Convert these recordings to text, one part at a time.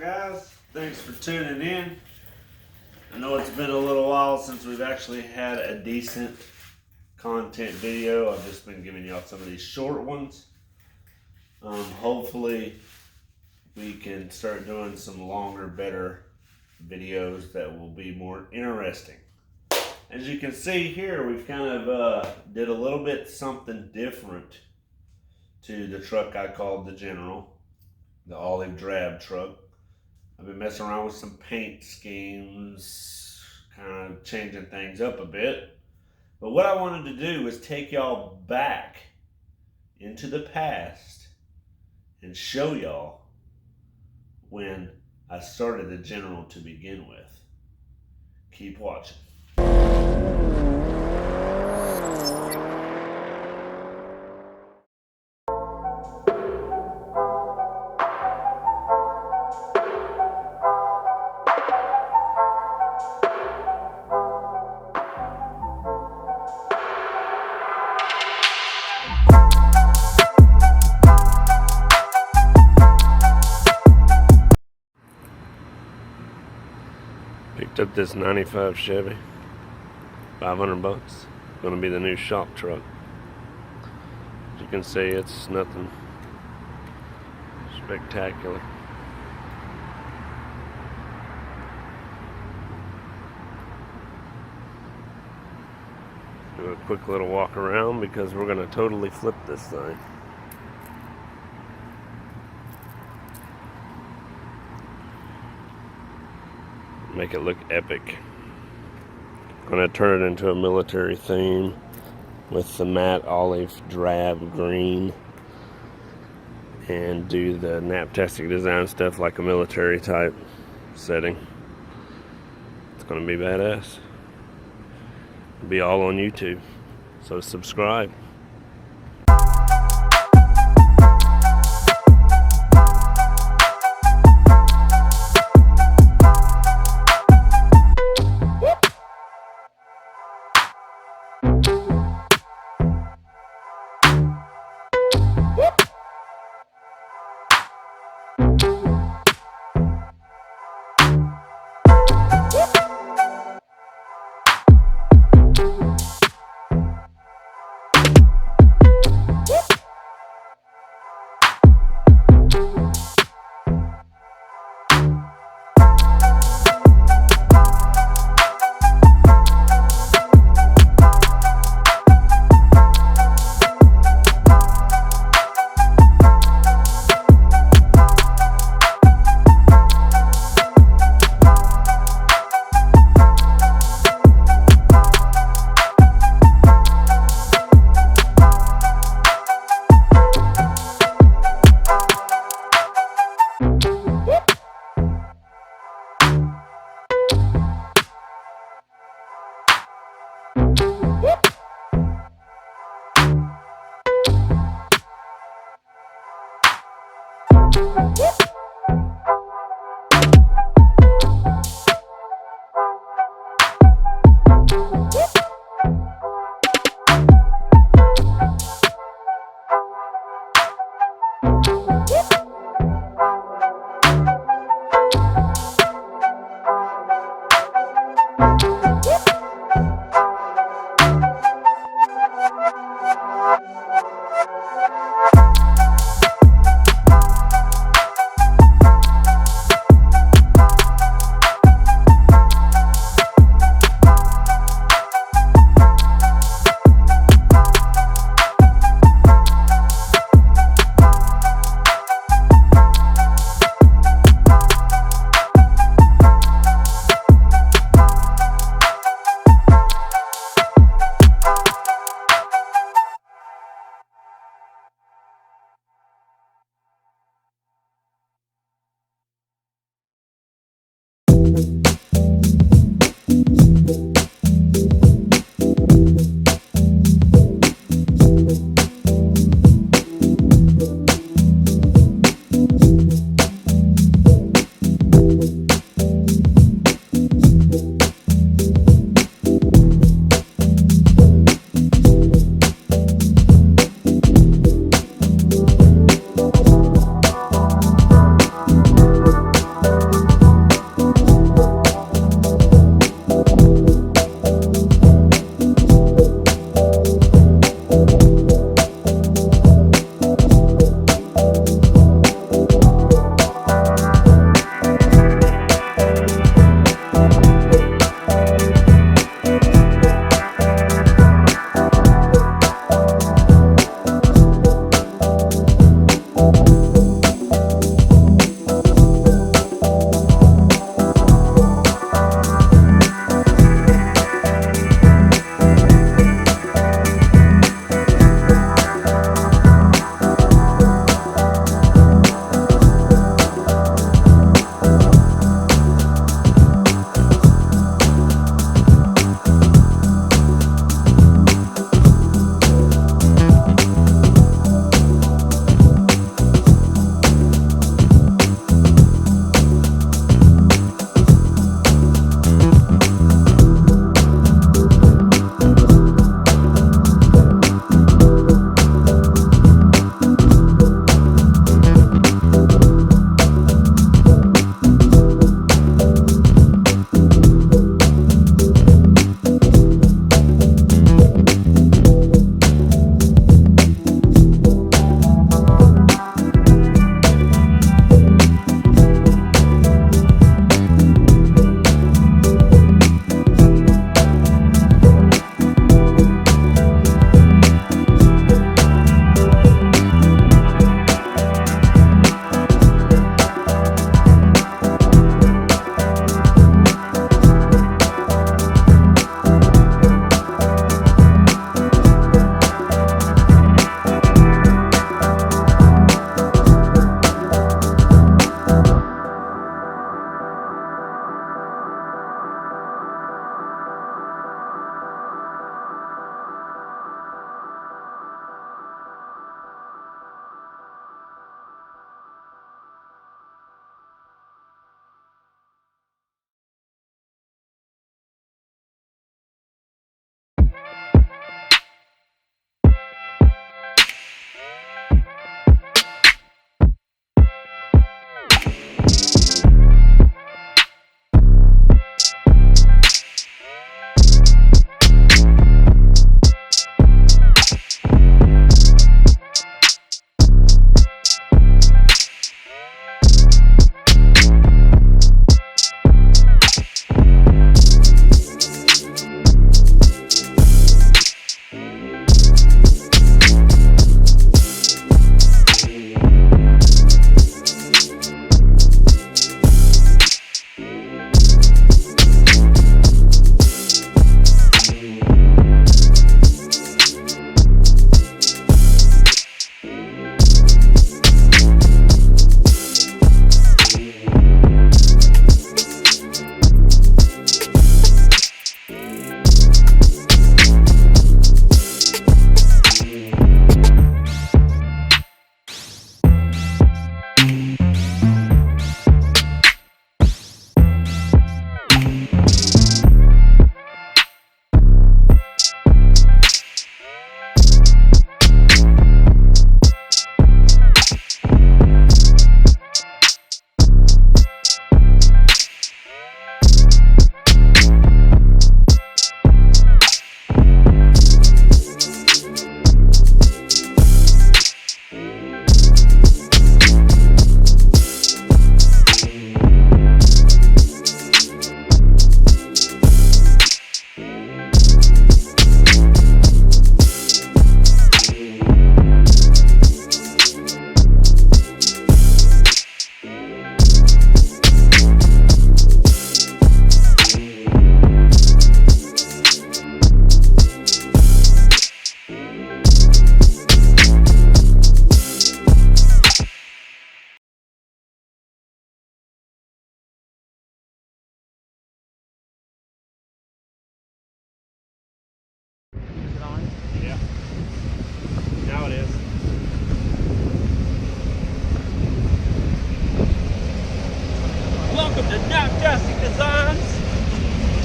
Alright guys, thanks for tuning in. I know it's been a little while since we've actually had a decent content video. I've just been giving y'all some of these short ones. Hopefully we can start doing some longer, better videos that will be more interesting. As you can see here, we've kind of did a little bit something different to the truck I called the General, the olive drab truck. I've been messing around with some paint schemes, kind of changing things up a bit. But what I wanted to do was take y'all back into the past and show y'all when I started the General to begin with. Keep watching. Picked up this 95 Chevy, 500 bucks. Gonna be the new shop truck. As you can see, it's nothing spectacular. Do a quick little walk around because we're gonna totally flip this thing. Make it look epic. Gonna turn it into a military theme with the matte olive drab green and do the naptastic design stuff like a military type setting. It's gonna be badass. It'll be all on YouTube, so subscribe.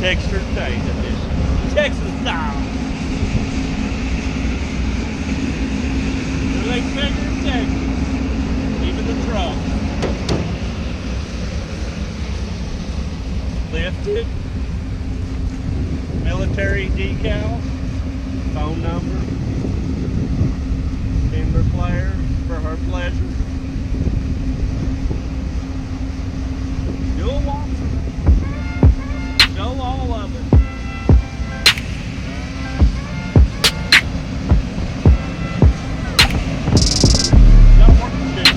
textured paint edition. Texas style. They're like bigger in Texas. Even the truck. Lifted. Military decal. Phone number. Timber player for her pleasure. Dual walker. Show all of it. Got work to do.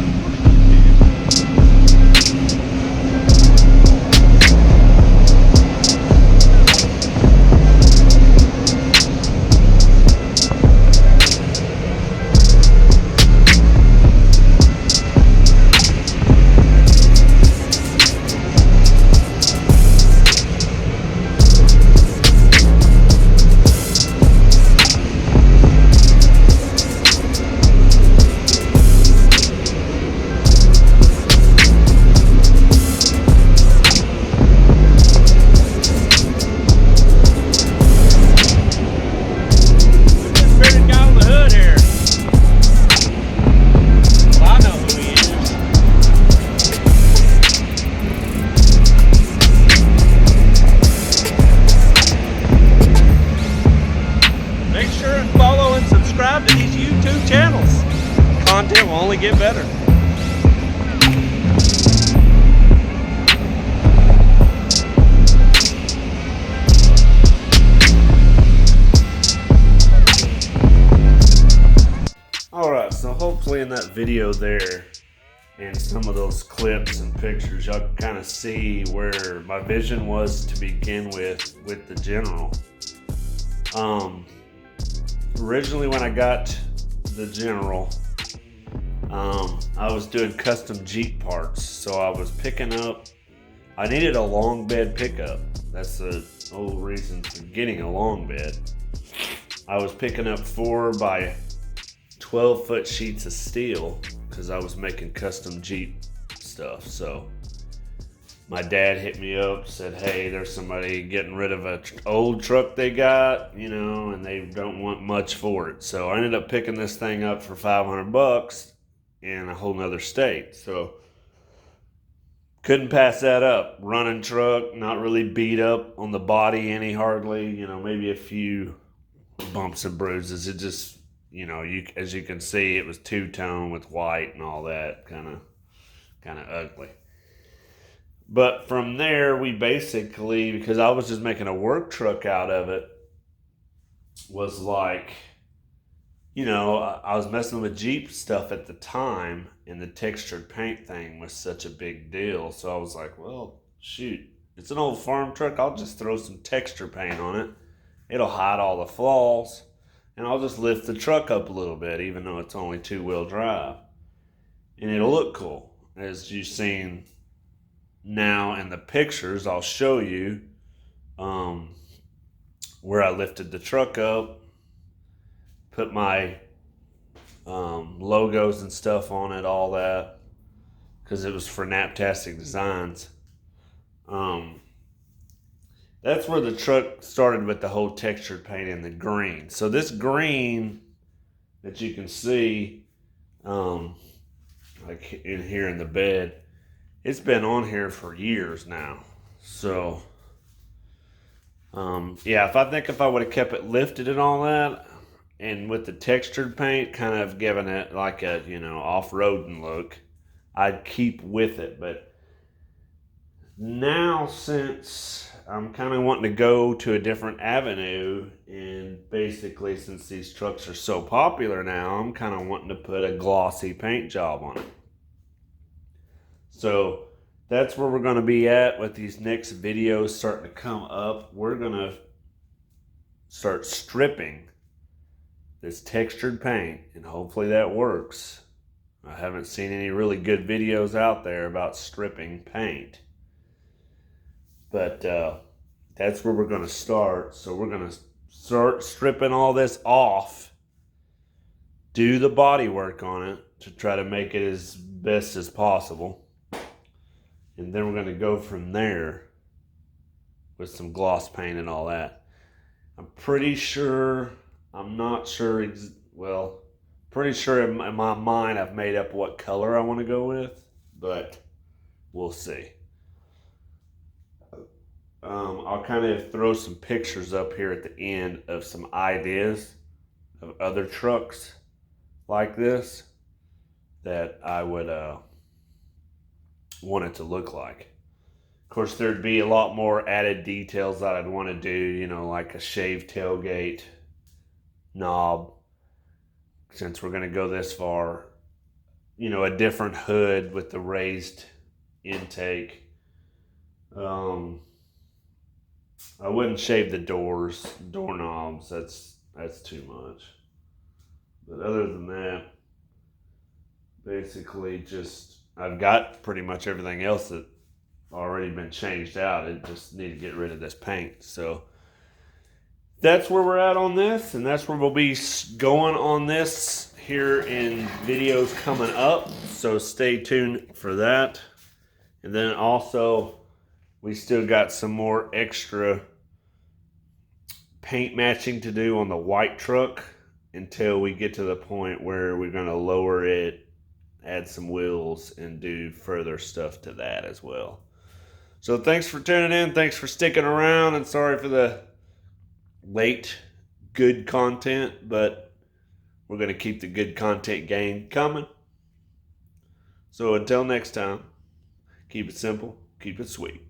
Subscribe to these YouTube channels. Content will only get better. Alright, so hopefully in that video there and some of those clips and pictures, y'all can kind of see where my vision was to begin with the General. Originally when I got the General, I was doing custom Jeep parts, so I was picking up, I needed a long bed pickup. That's the whole reason for getting a long bed. I was picking up 4 by 12 foot sheets of steel because I was making custom Jeep stuff. So my dad hit me up, said, hey, there's somebody getting rid of an old truck they got, you know, and they don't want much for it. So I ended up picking this thing up for $500 in a whole nother state. So couldn't pass that up. Running truck, not really beat up on the body any hardly, you know, maybe a few bumps and bruises. It just, you know, as you can see, it was two-tone with white and all that, kind of ugly. But from there, we basically, because I was just making a work truck out of it, was like, you know, I was messing with Jeep stuff at the time, and the textured paint thing was such a big deal. So I was like, well, shoot, it's an old farm truck. I'll just throw some texture paint on it. It'll hide all the flaws, and I'll just lift the truck up a little bit, even though it's only 2-wheel drive. And it'll look cool. As you've seen now in the pictures, I'll show you where I lifted the truck up, put my logos and stuff on it, all that, because it was for Naptastic Designs. That's where the truck started with the whole textured paint in the green. So this green that you can see, like in here in the bed, it's been on here for years now. So, yeah, if I would have kept it lifted and all that, and with the textured paint, kind of giving it like a, you know, off-roading look, I'd keep with it. But now, since I'm kind of wanting to go to a different avenue, and basically since these trucks are so popular now, I'm kind of wanting to put a glossy paint job on it. So that's where we're going to be at with these next videos starting to come up. We're going to start stripping this textured paint, and hopefully that works. I haven't seen any really good videos out there about stripping paint. But that's where we're going to start. So we're going to start stripping all this off, do the body work on it to try to make it as best as possible. And then we're going to go from there with some gloss paint and all that. I'm pretty sure, I'm not sure, well, pretty sure in my mind I've made up what color I want to go with, but we'll see. I'll kind of throw some pictures up here at the end of some ideas of other trucks like this that I would want it to look like. Of course, there'd be a lot more added details that I'd want to do, you know, like a shaved tailgate knob, since we're going to go this far. You know, a different hood with the raised intake. I wouldn't shave the doorknobs. That's too much. But other than that, basically just I've got pretty much everything else that already been changed out. I just need to get rid of this paint. So that's where we're at on this, and that's where we'll be going on this here in videos coming up. So stay tuned for that. And then also, we still got some more extra paint matching to do on the white truck until we get to the point where we're going to lower it, add some wheels, and do further stuff to that as well. So thanks for tuning in. Thanks for sticking around, and sorry for the late good content, but we're going to keep the good content game coming. So until next time, keep it simple, keep it sweet.